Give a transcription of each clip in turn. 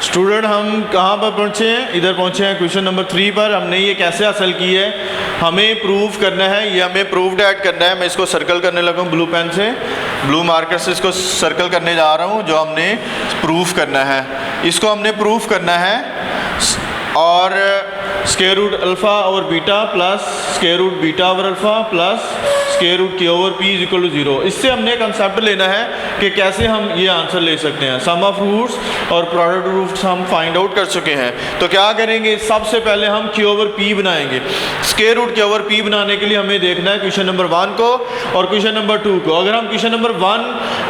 Student हम कहाँ पर पहुँचे हैं? इधर पहुँचे हैं क्वेश्चन नंबर 3 पर। हमने ये कैसे हासिल की है, हमें प्रूव करना है, ये हमें प्रूव्ड ऐड करना है। मैं इसको सर्कल करने लगा हूँ ब्लू पेन से, ब्लू मार्कर से इसको सर्कल करने जा रहा हूँ, जो हमने प्रूफ करना है। इसको हमने प्रूफ करना है और square root alpha over beta plus square root beta over alpha plus square root K over P is equal to 0। इससे हमने कंसेप्ट लेना है कि कैसे हम ये आंसर ले सकते हैं। सम ऑफ रूट्स और प्रोडक्ट रूट्स हम फाइंड आउट कर चुके हैं। तो क्या करेंगे, सबसे पहले हम के ओवर पी बनाएंगे। Square root K over P बनाने के लिए हमें देखना है क्वेश्चन नंबर 1 को और क्वेश्चन नंबर 2 को। अगर हम क्वेश्चन नंबर 1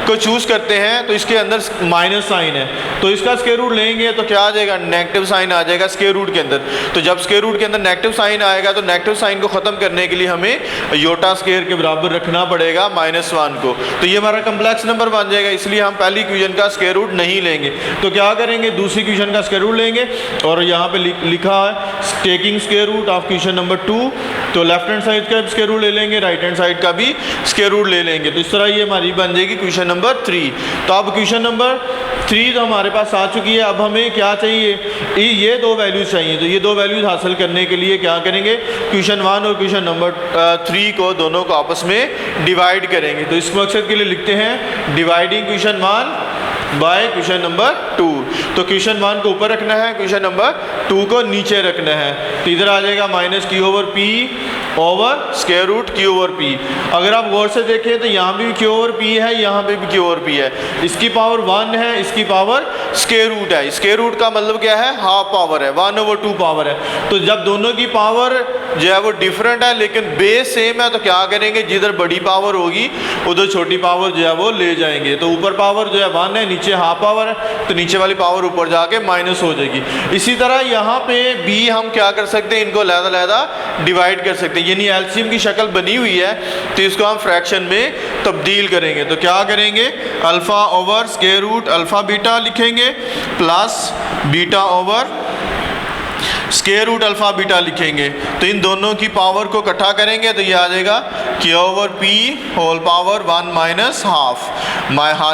को चूज़ करते हैं तो इसके अंदर माइनस साइन है, तो इसका स्क्वायर रूट लेंगे तो क्या आ जाएगा, नेगेटिव साइन आ जाएगा स्क्वायर रूट के अंदर। तो जब स्क्वायर रूट के अंदर नेगेटिव साइन आएगा तो नेगेटिव साइन को ख़त्म करने के लिए हमें योटा स्क्वायर के बराबर रखना पड़ेगा -1 को। तो ये हमारा कम्प्लेक्स नंबर बन जाएगा, इसलिए हम पहली इक्वेशन का स्क्वायर रूट नहीं लेंगे। तो क्या करेंगे, दूसरी इक्वेशन का स्क्वायर रूट लेंगे और यहाँ पे लिखा है taking square root of equation number 2, तो लेफ्ट हैंड साइड का स्क्वायर रूट ले लेंगे, राइट हैंड साइड का भी स्क्वायर रूट ले लेंगे। तो इस तरह ये हमारी बन जाएगी क्वेश्चन नंबर 3। तो अब क्वेश्चन नंबर 3 तो हमारे पास आ चुकी है। अब हमें क्या चाहिए, ये 2 वैल्यूज़ चाहिए। तो ये 2 वैल्यूज़ हासिल करने के लिए क्या करेंगे, क्वेश्चन 1 और क्वेश्चन नंबर 3 को दोनों को आपस में डिवाइड करेंगे। तो इस मकसद के लिए लिखते हैं dividing question 1 by question number 2। तो क्वेश्चन 1 को ऊपर रखना है, क्वेश्चन नंबर 2 को नीचे रखना है। तो इधर आ जाएगा minus q over p over square root q over p. अगर आप गौर से देखें तो यहाँ भी क्यू ओवर पी है, यहाँ पे भी क्यू ओवर पी है। इसकी पावर 1 है, इसकी पावर स्क्वायर रूट है। स्क्वायर रूट का मतलब क्या है, हाफ पावर है, 1/2 पावर है। तो जब दोनों की पावर जो है वो डिफरेंट है लेकिन बेस सेम है, तो क्या करेंगे, जिधर बड़ी पावर होगी उधर छोटी पावर जो है वो ले जाएंगे। तो ऊपर पावर जो है 1 है, नीचे हाफ पावर है, तो नीचे वाली पावर ऊपर जाके माइनस हो जाएगी। इसी तरह यहाँ पे भी हम क्या कर सकते हैं, इनको लहदा डिवाइड कर सकते हैं, यानी एलसीएम की शक्ल बनी हुई है तो इसको हम फ्रैक्शन में तब्दील करेंगे। तो क्या करेंगे, alpha over square root alpha beta लिखेंगे plus beta over square root alpha beta लिखेंगे। तो इन दोनों की पावर को इकट्ठा करेंगे तो ये आ जाएगा k over p whole power 1 minus half.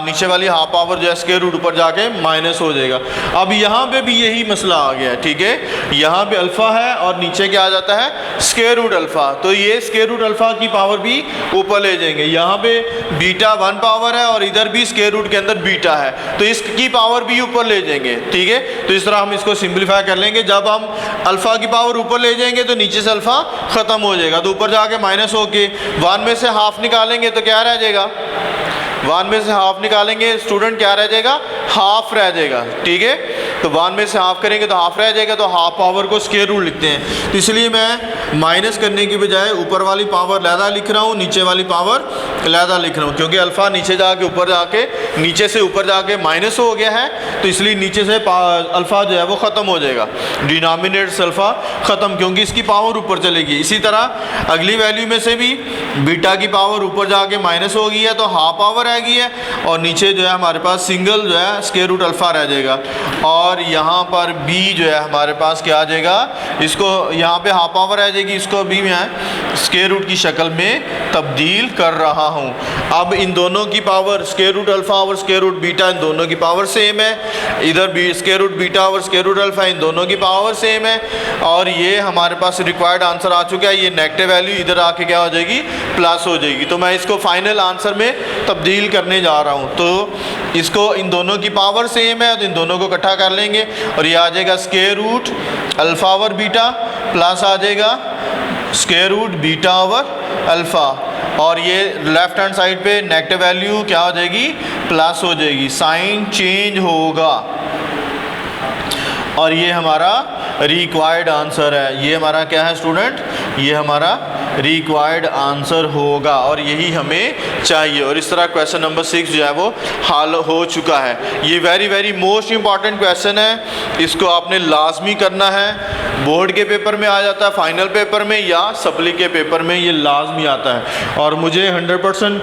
नीचे वाली हाफ पावर जो है स्क्वायर रूट ऊपर जाके माइनस हो जाएगा। अब यहाँ पे भी यही मसला आ गया है, ठीक है। यहाँ पे अल्फ़ा है और नीचे क्या आ जाता है, स्क्वायर रूट अल्फ़ा। तो ये स्क्वायर रूट अल्फ़ा की पावर भी ऊपर ले जाएंगे। यहाँ पे बीटा 1 पावर है और इधर भी स्क्वायर रूट के अंदर बीटा है, तो इसकी पावर भी ऊपर ले जाएंगे, ठीक है। तो इस तरह हम इसको सिंप्लीफाई कर लेंगे। जब हम अल्फ़ा की पावर ऊपर ले जाएंगे तो नीचे से अल्फ़ा ख़त्म हो जाएगा, तो ऊपर जाके माइनस होके 1 में से हाफ निकालेंगे तो क्या रह जाएगा, 1 में से हाफ निकालेंगे स्टूडेंट, क्या रह जाएगा, हाफ रह जाएगा, ठीक है। तो 1 में से हाफ करेंगे तो हाफ रह जाएगा, तो हाफ पावर को स्क्वायर रूट लिखते हैं। तो इसलिए मैं माइनस करने की बजाय ऊपर वाली पावर लहदा लिख रहा हूँ, नीचे वाली पावर लहदा लिख रहा हूँ, क्योंकि अल्फ़ा नीचे जाके ऊपर जाके नीचे से ऊपर जाके माइनस हो गया है, तो इसलिए नीचे से अल्फ़ा जो है वो ख़त्म हो जाएगा, डिनोमिनेटर से अल्फ़ा ख़त्म, क्योंकि इसकी पावर ऊपर चलेगी। इसी तरह अगली वैल्यू में से भी बीटा की पावर ऊपर जाके माइनस हो गई है तो हाफ पावर रह गई है और नीचे जो है हमारे पास सिंगल जो है स्क्वायर रूट अल्फ़ा रह जाएगा। और यहाँ पर b जो है हमारे पास क्या आ जाएगा, इसको यहाँ पे हाफ पावर रह जाएगी, इसको भी मैं स्क्वायर रूट की शक्ल में तब्दील कर रहा हूँ। अब इन दोनों की पावर स्क्वायर रूट अल्फ़ा और स्क्वायर रूट बीटा, इन दोनों की पावर सेम है। इधर भी स्क्वायर रूट बीटा और स्क्वायर रूट अल्फ़ा, इन दोनों की पावर सेम है। और ये हमारे पास रिक्वायर्ड आंसर आ चुका है। ये नेगेटिव वैल्यू इधर आके क्या हो जाएगी, प्लस हो जाएगी। तो मैं इसको फाइनल आंसर में तब्दील करने जा रहा हूँ। तो इसको इन दोनों की पावर सेम है तो इन दोनों को इकट्ठा कर लेंगे और ये आ जाएगा square root alpha over beta plus आ जाएगा square root beta over alpha, और ये लेफ्ट हैंड साइड पे नेगेटिव वैल्यू क्या हो जाएगी, प्लस हो जाएगी, साइन चेंज होगा। और ये हमारा रिक्वायर्ड आंसर है। ये हमारा क्या है स्टूडेंट, ये हमारा रिक्वायर्ड आंसर होगा और यही हमें चाहिए। और इस तरह क्वेश्चन नंबर 6 जो है वो हल हो चुका है। ये वेरी मोस्ट इम्पॉर्टेंट क्वेश्चन है, इसको आपने लाजमी करना है। बोर्ड के पेपर में आ जाता है, फाइनल पेपर में या सप्ली के पेपर में ये लाजमी आता है। और मुझे 100%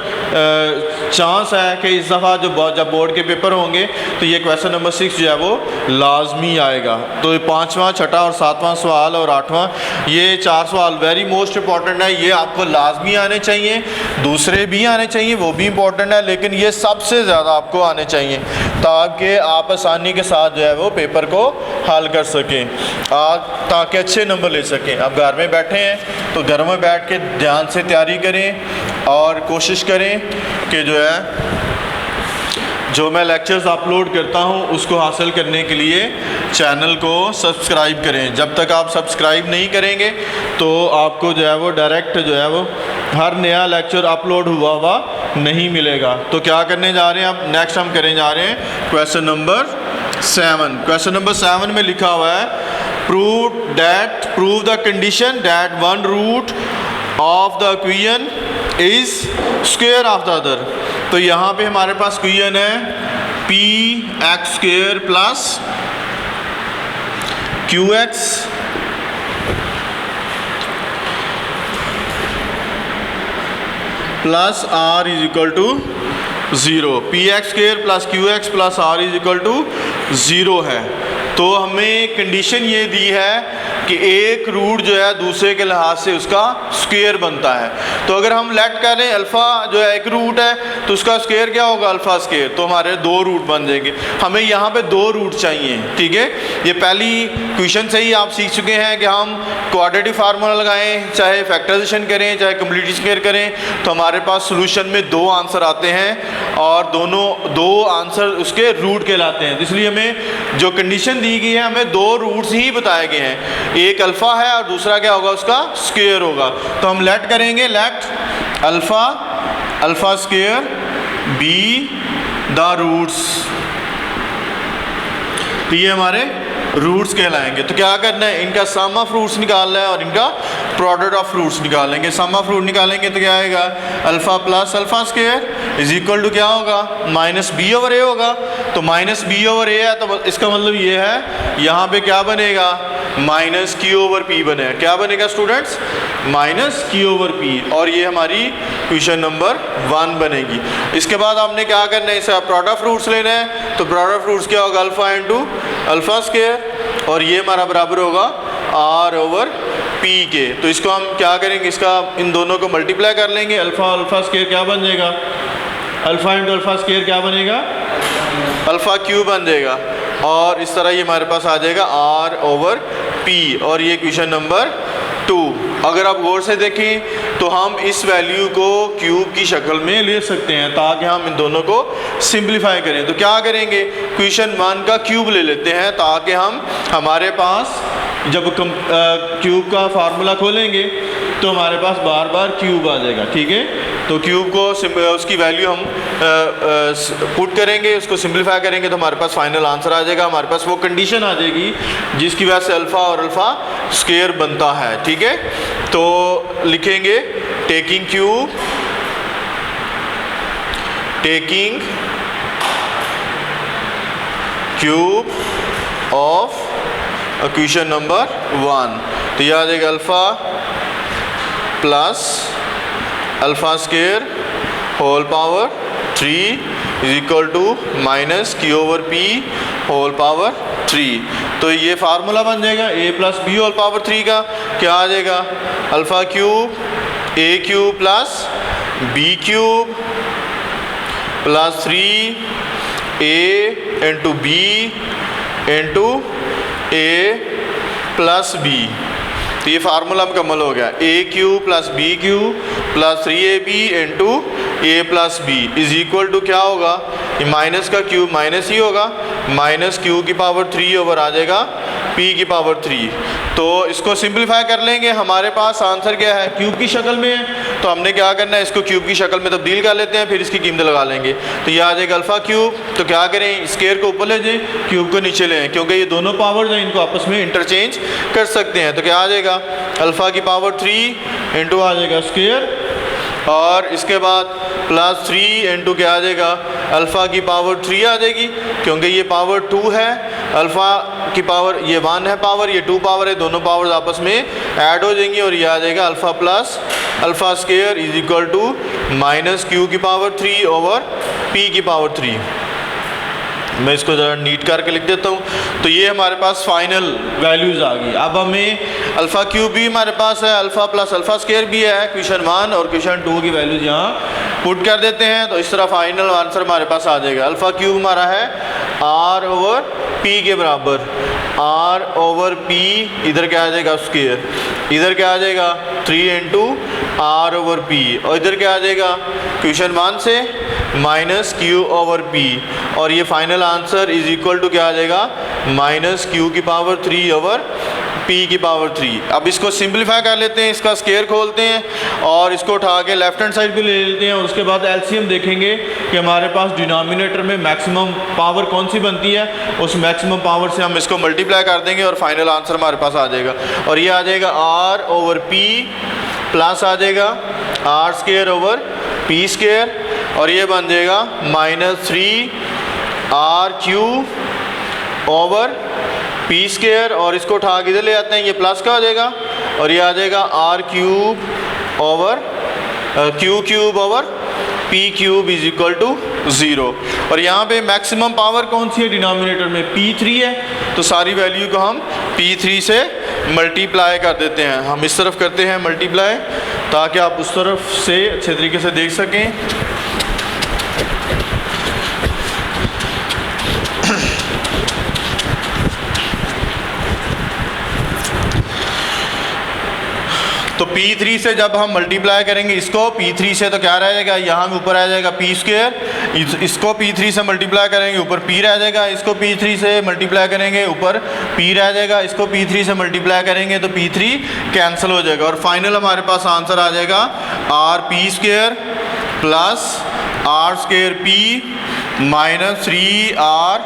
चांस है कि इस दफ़ा जब बोर्ड के पेपर होंगे तो ये क्वेश्चन नंबर 6 जो है वो लाजमी आएगा। तो 5वां, 6वां और 7वां सवाल और 8वां, ये 4 सवाल वेरी मोस्ट इंपॉर्टेंट है। ये आपको लाजमी आने चाहिए, दूसरे भी आने चाहिए, वो भी इंपॉर्टेंट है, लेकिन ये सबसे ज़्यादा आपको आने चाहिए ताकि आप आसानी के साथ जो है वो पेपर को हल कर सकें, ताकि अच्छे नंबर ले सकें। आप घर में बैठे हैं तो घर में बैठ के ध्यान से तैयारी करें और कोशिश करें कि जो है जो मैं लेक्चर्स अपलोड करता हूं उसको हासिल करने के लिए चैनल को सब्सक्राइब करें। जब तक आप सब्सक्राइब नहीं करेंगे तो आपको जो है वो डायरेक्ट जो है वो हर नया लेक्चर अपलोड हुआ नहीं मिलेगा। तो क्या करने जा रहे हैं अब नेक्स्ट हम करने जा रहे हैं क्वेश्चन नंबर 7। क्वेश्चन नंबर 7 में लिखा हुआ है prove the condition that one root of the equation is square of the other. तो यहाँ पे हमारे पास इक्वेशन है px² plus qx plus r is equal to 0। px² plus qx plus r is equal to 0 है। तो हमें condition ये दी है कि एक रूट जो है दूसरे के लिहाज से उसका स्क्वायर बनता है। तो अगर हम लेट करें अल्फ़ा जो है एक रूट है तो उसका स्क्वायर क्या होगा, अल्फ़ा स्क्वायर, तो हमारे 2 रूट बन जाएंगे। हमें यहाँ पे 2 रूट चाहिए, ठीक है। ये पहली क्वेश्चन से ही आप सीख चुके हैं कि हम क्वाड्रेटिक फार्मूला लगाएं, चाहे फैक्टराइजेशन करें, चाहे कंप्लीट स्क्वायर करें, तो हमारे पास सोल्यूशन में 2 आंसर आते हैं और दोनों 2 आंसर उसके रूट कहलाते हैं। इसलिए हमें जो कंडीशन दी गई है हमें 2 रूट्स ही बताए गए हैं, एक अल्फ़ा है और दूसरा क्या होगा, उसका स्क्वायर होगा। तो हम लेट करेंगे, let alpha square be the roots, तो ये हमारे रूट्स कहलाएंगे। तो क्या करना है, इनका सम ऑफ रूट्स निकालना है और इनका प्रोडक्ट ऑफ रूट्स निकालेंगे। सम ऑफ रूट निकालेंगे तो क्या आएगा, alpha plus alpha square is equal to क्या होगा, माइनस बी ओवर ए होगा। तो माइनस बी ओवर ए है तो इसका मतलब ये है यहाँ पे क्या बनेगा, माइनस क्यू ओवर पी बनेगा। क्या बनेगा students, minus q over p. और ये हमारी क्वेश्चन नंबर 1 बनेगी। इसके बाद आपने क्या करना है, इसका प्रोडक्ट ऑफ रूट्स लेना है। तो प्रोडक्ट ऑफ रूट्स क्या होगा, अल्फ़ा इंटू अल्फ़ा स्क्वायर, और ये हमारा बराबर होगा आर ओवर पी के। तो इसको हम क्या करेंगे, इसका इन दोनों को मल्टीप्लाई कर लेंगे। अल्फ़ा स्क्वायर क्या बन जाएगा, अल्फ़ा इंटू अल्फ़ा स्क्वायर क्या बनेगा, अल्फ़ा क्यू बन जाएगा। और इस तरह ये हमारे पास आ जाएगा आर ओवर पी। और ये क्वेश्चन नंबर 2। अगर आप गौर से देखें तो हम इस वैल्यू को क्यूब की शक्ल में ले सकते हैं ताकि हम इन दोनों को सिंप्लीफाई करें। तो क्या करेंगे, क्वेश्चन 1 का क्यूब ले लेते हैं ताकि हमारे पास जब क्यूब का फार्मूला खोलेंगे तो हमारे पास बार बार क्यूब आ जाएगा, ठीक है। तो क्यूब को उसकी वैल्यू हम पुट करेंगे, उसको सिंप्लीफाई करेंगे तो हमारे पास फाइनल आंसर आ जाएगा। हमारे पास वो कंडीशन आ जाएगी जिसकी वजह से अल्फ़ा और अल्फ़ा स्क्वायर बनता है, ठीक है। तो लिखेंगे taking cube of question number 1। तो यह आ जाएगा alpha plus alpha square whole power 3 is equal to minus q over p whole power 3। तो ये फार्मूला बन जाएगा a plus b whole power 3 का। क्या आ जाएगा, alpha cube a cube plus b cube plus 3a into b into a plus b। तो ये फार्मूला मुकम्मल हो गया, a cube plus b cube plus 3ab into a plus b is equal to क्या होगा, ये माइनस का क्यूब माइनस ही होगा, माइनस क्यू की पावर 3 ओवर आ जाएगा p की पावर 3। तो इसको सिंप्लीफाई कर लेंगे, हमारे पास आंसर क्या है, क्यूब की शक्ल में है। तो हमने क्या करना है, इसको क्यूब की शक्ल में तब्दील कर लेते हैं, फिर इसकी कीमत लगा लेंगे। तो ये आ जाएगा अल्फ़ा क्यूब। तो क्या करें, स्क्वायर को ऊपर ले जाएं, क्यूब को नीचे लें, क्योंकि ये दोनों पावर्स हैं, इनको आपस में इंटरचेंज कर सकते हैं। तो क्या आ जाएगा, अल्फ़ा की पावर 3 इंटू आ जाएगा स्क्वायर, और इसके बाद प्लस 3 इंटू क्या आ जाएगा, अल्फ़ा की पावर 3 आ जाएगी, क्योंकि ये पावर 2 है। अल्फ़ा की पावर, ये 1 है पावर, ये 2 पावर है, दोनों पावर्स आपस में ऐड हो जाएंगी और ये आ जाएगा alpha plus alpha square is equal to minus q की पावर 3 ओवर पी की पावर 3। मैं इसको ज़रा नीट करके लिख देता हूँ। तो ये हमारे पास फाइनल वैल्यूज़ आ गई। अब हमें अल्फ़ा क्यूब भी हमारे पास है, अल्फ़ा प्लस अल्फ़ा स्क्वायर भी है, क्वेश्चन 1 और क्वेश्चन 2 की वैल्यूज़ यहाँ पुट कर देते हैं। तो इस तरह फाइनल आंसर हमारे पास आ जाएगा। अल्फ़ा क्यूब हमारा है आर ओवर पी के बराबर, आर ओवर पी, इधर क्या आ जाएगा स्क्वायर, इधर क्या आ जाएगा 3 इंटू आर ओवर पी, और इधर क्या आ जाएगा क्वेश्चन 1 से माइनस क्यू ओवर पी, और ये final answer is equal to क्या आ जाएगा माइनस क्यू की पावर 3 ओवर पी की पावर 3। अब इसको सिंप्लीफाई कर लेते हैं, इसका स्क्वायर खोलते हैं और इसको उठा के लेफ्ट हैंड साइड पे ले लेते हैं, और उसके बाद एलसीएम देखेंगे कि हमारे पास डिनोमिनेटर में मैक्सिमम पावर कौन सी बनती है, उस मैक्सिमम पावर से हम इसको मल्टीप्लाई कर देंगे और फाइनल आंसर हमारे पास आ जाएगा। और ये आ जाएगा आर ओवर पी प्लस आ जाएगा r square over p square, और ये बन जाएगा minus 3 r cube over p square, और इसको उठा के इधर ले आते हैं, ये प्लस का हो जाएगा, और ये आ जाएगा r cube over q cube over p cube is equal to 0। और यहाँ पे मैक्सिमम पावर कौन सी है डिनोमिनेटर में, P3 है, तो सारी वैल्यू को हम P3 से मल्टीप्लाई कर देते हैं। हम इस तरफ करते हैं मल्टीप्लाई ताकि आप उस तरफ से अच्छे तरीके से देख सकें। तो P3 से जब हम मल्टीप्लाई करेंगे इसको P3 से, तो क्या रह जाएगा, यहाँ ऊपर आ जाएगा P स्क्वायर, इसको P3 से मल्टीप्लाई करेंगे ऊपर P रह जाएगा, इसको P3 से मल्टीप्लाई करेंगे ऊपर P रह जाएगा, इसको P3 से मल्टीप्लाई करेंगे तो P3 कैंसिल हो जाएगा, और फाइनल हमारे पास आंसर आ जाएगा r p square plus r square p minus 3 r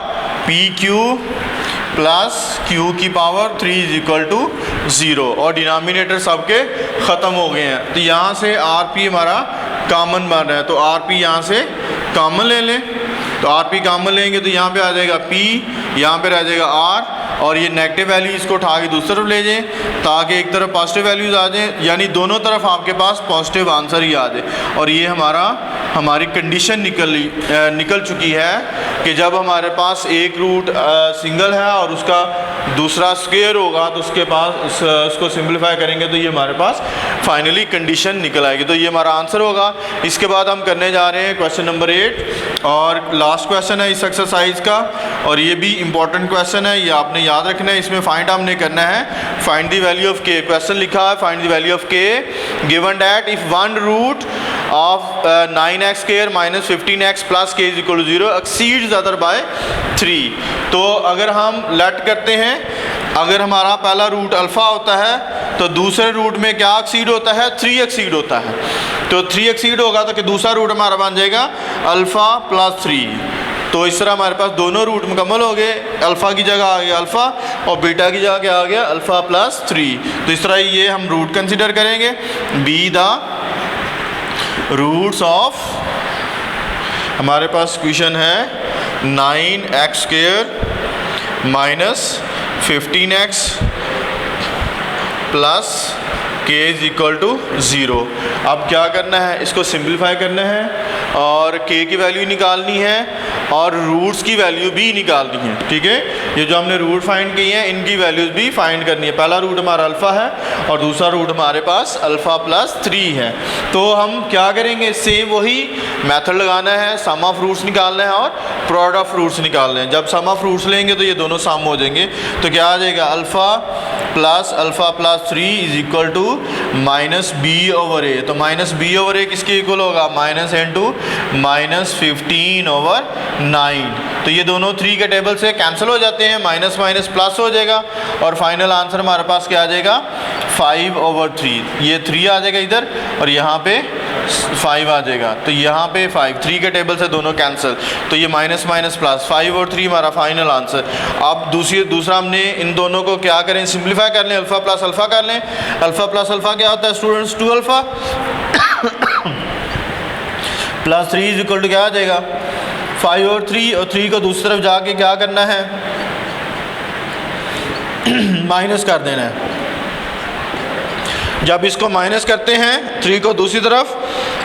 p q plus q की पावर 3 इज इक्वल टू 0, और डिनोमिनेटर सबके ख़त्म हो गए हैं। तो यहाँ से आर पी हमारा कॉमन बन रहा है, तो आर पी यहाँ से कॉमन ले लें, तो आर पी कॉमन लेंगे तो यहाँ पे आ जाएगा पी, यहाँ पे रह जाएगा आर, और ये नेगेटिव वैल्यू इसको उठा के दूसरी तरफ ले जाएं ताकि एक तरफ पॉजिटिव वैल्यूज़ आ जाएं, यानी दोनों तरफ आपके पास पॉजिटिव आंसर ही आ जाए। और ये हमारी कंडीशन निकल चुकी है कि जब हमारे पास एक रूट सिंगल है और उसका दूसरा स्क्वायर होगा तो उसके पास उसको सिंप्लीफाई करेंगे तो ये हमारे पास फाइनली कंडीशन निकल आएगी। तो ये हमारा आंसर होगा। इसके बाद हम करने जा रहे हैं क्वेश्चन नंबर 8, और लास्ट क्वेश्चन है इस एक्सरसाइज का, और ये भी इंपॉर्टेंट क्वेश्चन है, ये आपने याद रखना है। इसमें फाइंड हमने करना है find the value of K. Question लिखा है find the value of K given that if one root of 9x square minus 15x plus K is equal to 0 exceeds other by 3। तो अगर हम लेट करते हैं, अगर हमारा पहला रूट अल्फ़ा होता है तो दूसरे रूट में क्या एक्सीड होता है, 3 एक्सीड होता है। तो 3 एक्सीड होगा तो कि दूसरा रूट हमारा बन जाएगा अल्फ़ा प्लस 3। तो इस तरह हमारे पास दोनों रूट मुकम्मल हो गए, अल्फ़ा की जगह आ गया अल्फ़ा और बीटा की जगह क्या आ गया अल्फ़ा प्लस 3। तो इस तरह ये हम रूट कंसिडर करेंगे, बी द रूट्स ऑफ, हमारे पास क्वेश्चन है 9x square minus 15x plus K is equal to 0। अब क्या करना है, इसको सिंप्लीफाई करना है और के की वैल्यू निकालनी है और रूट्स की वैल्यू भी निकालनी है। ठीक है, ये जो हमने रूट फाइंड किए हैं इनकी वैल्यूज़ भी फाइंड करनी है। पहला रूट हमारा अल्फ़ा है और दूसरा रूट हमारे पास अल्फ़ा प्लस 3 है। तो हम क्या करेंगे, सेम वही मेथड लगाना है, सम ऑफ रूट्स निकालना है और प्रोडक्ट ऑफ रूट्स निकालना है। जब सम ऑफ रूट्स लेंगे तो ये दोनों सम हो जाएंगे। तो क्या आ जाएगा alpha plus 3 is equal to minus B over A. तो माइनस बी ओवर ए किसके इक्वल होगा, माइनस इंटू माइनस 15 ओवर 9। तो ये दोनों 3 के टेबल से कैंसिल हो जाते हैं, माइनस माइनस प्लस हो जाएगा और फाइनल आंसर हमारे पास क्या आ जाएगा 5 ओवर 3। ये 3 आ जाएगा इधर और यहाँ पे 5 आ जाएगा। तो यहाँ पे 5, 3 के टेबल से दोनों कैंसिल, तो ये माइनस माइनस प्लस 5 और 3 हमारा फाइनल आंसर। अब दूसरा हमने इन दोनों को क्या करें, सिंप्लीफाई कर लें, अल्फ़ा प्लस अल्फ़ा कर लें। अल्फ़ा प्लस अल्फ़ा क्या होता है students, 2 alpha plus 3 is equal to क्या आ जाएगा 5 और 3 को दूसरी तरफ जाके क्या करना है माइनस कर देना है। जब इसको माइनस करते हैं 3 को दूसरी तरफ,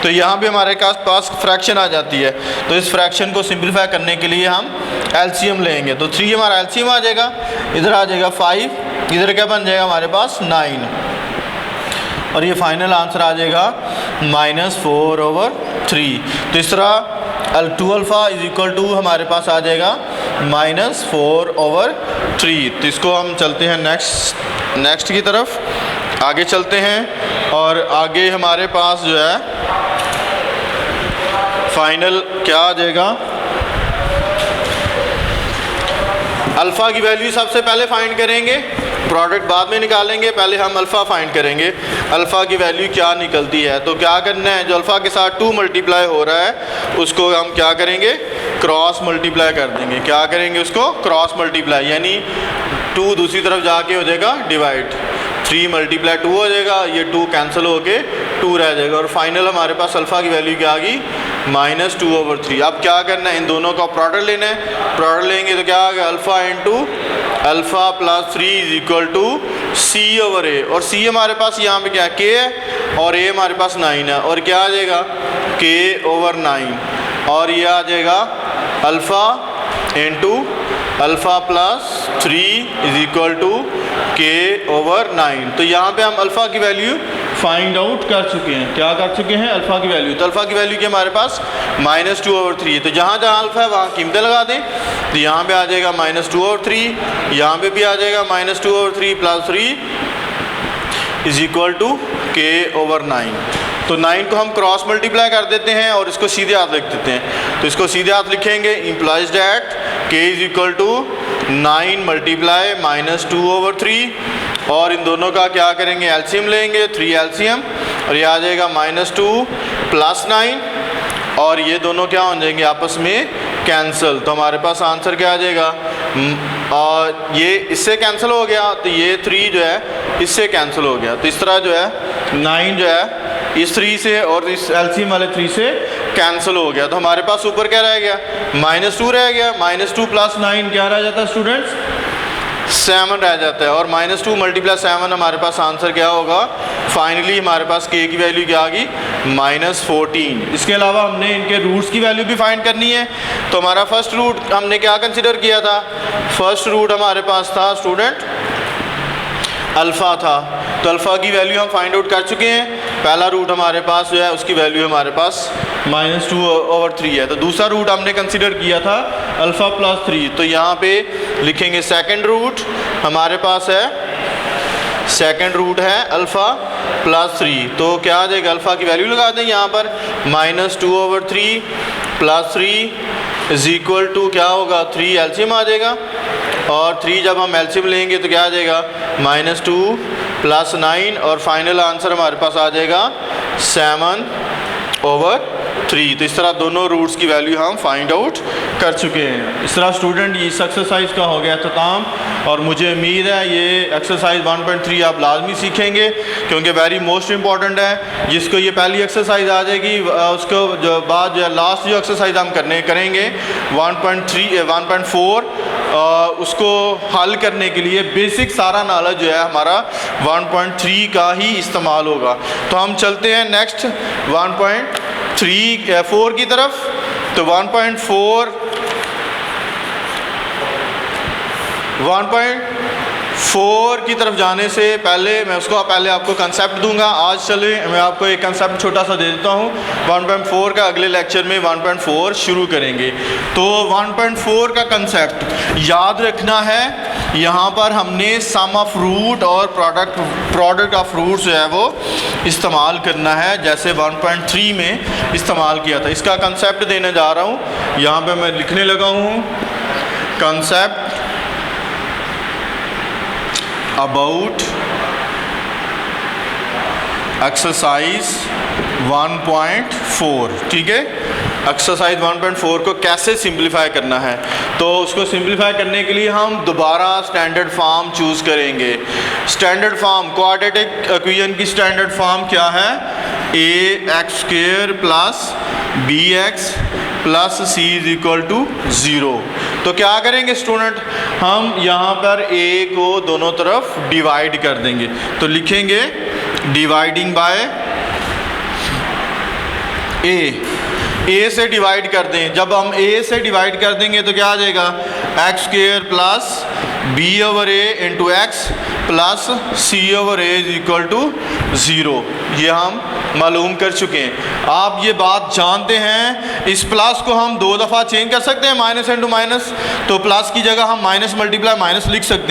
तो यहाँ पे हमारे पास फ्रैक्शन आ जाती है। तो इस फ्रैक्शन को सिंपलीफाई करने के लिए हम एलसीएम लेंगे। तो 3 हमारा एलसीएम आ जाएगा, इधर आ जाएगा 5, इधर क्या बन जाएगा हमारे पास 9, और ये फाइनल आंसर आ जाएगा -4/3। तो इस तरह 2 अल्फ़ा इज इक्वल टू हमारे पास आ जाएगा -4/3। तो इसको हम चलते हैं नेक्स्ट की तरफ, आगे चलते हैं। और आगे हमारे पास जो है फाइनल क्या आ जाएगा, अल्फ़ा की वैल्यू सबसे पहले फाइंड करेंगे, प्रोडक्ट बाद में निकालेंगे। पहले हम अल्फ़ा फाइंड करेंगे, अल्फ़ा की वैल्यू क्या निकलती है। तो क्या करना है, जो अल्फ़ा के साथ 2 मल्टीप्लाई हो रहा है उसको हम क्या करेंगे, क्रॉस मल्टीप्लाई कर देंगे। क्या करेंगे, उसको क्रॉस मल्टीप्लाई, यानी 2 दूसरी तरफ जाके हो जाएगा डिवाइड, 3 मल्टीप्लाई 2 हो जाएगा, ये 2 कैंसिल होके 2 रह जाएगा, और फाइनल हमारे पास अल्फ़ा की वैल्यू क्या आ गई -2/3। अब क्या करना है, इन दोनों का प्रोडक्ट लेना है। प्रोडक्ट लेंगे तो क्या आ गया, alpha into alpha plus 3 is equal to C/A, और C हमारे पास यहाँ पे क्या K है, और A हमारे पास 9 है, और क्या आ जाएगा K/9, और ये आ जाएगा alpha into alpha plus 3 is equal to K/9। तो यहाँ पे हम अल्फ़ा की वैल्यू फाइंड आउट कर चुके हैं। क्या कर चुके हैं, अल्फ़ा की वैल्यू। तो अल्फ़ा की वैल्यू की हमारे पास -2/3 है। तो जहाँ जहाँ अल्फ़ा है वहाँ कीमतें लगा दें। तो यहाँ पे आ जाएगा -2/3, यहाँ पे भी आ जाएगा -2/3 plus 3 is equal to K/9। तो 9 को हम क्रॉस मल्टीप्लाई कर देते हैं और इसको सीधे हाथ लिख देते हैं। तो इसको सीधे हाथ लिखेंगे, implies that K is equal to 9 multiply -2/3, और इन दोनों का क्या करेंगे, एलसीएम लेंगे, 3 एलसीएम, और ये आ जाएगा -2 प्लस 9, और ये दोनों क्या हो जाएंगे आपस में कैंसिल। तो हमारे पास आंसर क्या आ जाएगा, और ये इससे कैंसिल हो गया, तो ये 3 जो है इससे कैंसिल हो गया। तो इस तरह जो है 9 जो है इस 3 से और इस एलसीएम वाले 3 से कैंसिल हो गया। तो हमारे पास ऊपर क्या रह गया, -2 रह गया। -2 प्लस 9 क्या रह जाता है स्टूडेंट्स, 7 रह जाता है, और -2 मल्टीप्लाई 7 हमारे पास आंसर क्या होगा, फाइनली हमारे पास K की वैल्यू क्या आ गई -14। इसके अलावा हमने इनके रूट्स की वैल्यू भी फाइंड करनी है। तो हमारा फर्स्ट रूट हमने क्या कंसिडर किया था, फर्स्ट रूट हमारे पास था स्टूडेंट अल्फ़ा था। तो अल्फ़ा की वैल्यू हम फाइंड आउट कर चुके हैं। पहला रूट हमारे पास जो है उसकी वैल्यू हमारे पास -2/3 है। तो दूसरा रूट हमने कंसिडर किया था अल्फ़ा प्लस 3। तो यहाँ पे लिखेंगे सेकंड रूट हमारे पास है, सेकंड रूट है अल्फ़ा प्लस 3। तो क्या आ जाएगा, अल्फ़ा की वैल्यू लगा दें यहाँ पर, -2/3 प्लस 3 इज इक्वल टू क्या होगा, 3 एलसीएम आ जाएगा, और 3 जब हम एलसीएम लेंगे तो क्या आ जाएगा -2 प्लस 9, और फाइनल आंसर हमारे पास आ जाएगा 7/3। तो इस तरह दोनों रूट्स की वैल्यू हम फाइंड आउट कर चुके हैं। इस तरह स्टूडेंट इस एक्सरसाइज का हो गया अख्ताम, और मुझे उम्मीद है ये एक्सरसाइज 1.3 आप लाजमी सीखेंगे, क्योंकि वेरी मोस्ट इंपॉर्टेंट है। जिसको ये पहली एक्सरसाइज आ जाएगी, उसको जो बाद जो लास्ट जो एक्सरसाइज हम करेंगे 1.4 उसको हल करने के लिए बेसिक सारा नॉलेज जो है हमारा 1.3 का ही इस्तेमाल होगा। तो हम चलते हैं नेक्स्ट 1.4 की तरफ। तो 1.4 की तरफ जाने से पहले मैं उसको पहले आपको कंसेप्ट दूंगा। आज चले मैं आपको एक कंसेप्ट छोटा सा दे देता हूँ 1.4 का। अगले लेक्चर में 1.4 शुरू करेंगे। तो 1.4 का कंसेप्ट याद रखना है। यहाँ पर हमने सम ऑफ रूट और प्रोडक्ट ऑफ रूट जो है वो इस्तेमाल करना है, जैसे 1.3 में इस्तेमाल किया था। इसका कंसेप्ट देने जा रहा हूँ। यहाँ पे मैं लिखने लगा हूँ कंसेप्ट अबाउट एक्सरसाइज 1.4। ठीक है, एक्सरसाइज 1.4 को कैसे सिंप्लीफाई करना है। तो उसको सिंप्लीफाई करने के लिए हम दोबारा स्टैंडर्ड फॉर्म चूज़ करेंगे। स्टैंडर्ड फॉर्म क्वाड्रेटिक इक्वेशन की स्टैंडर्ड फॉर्म क्या है, ax² plus bx plus c is equal to 0। तो क्या करेंगे स्टूडेंट, हम यहाँ पर a को दोनों तरफ डिवाइड कर देंगे। तो लिखेंगे डिवाइडिंग बाय a से डिवाइड कर दें। जब हम a से डिवाइड कर देंगे तो क्या आ जाएगा, x square plus b over a into x plus c over a is equal to 0। ये हम मालूम कर चुके हैं। आप ये बात जानते हैं, इस प्लस को हम 2 दफ़ा चेंज कर सकते हैं, माइनस इंटू माइनस। तो प्लस की जगह हम माइनस मल्टीप्लाई माइनस लिख सकते हैं।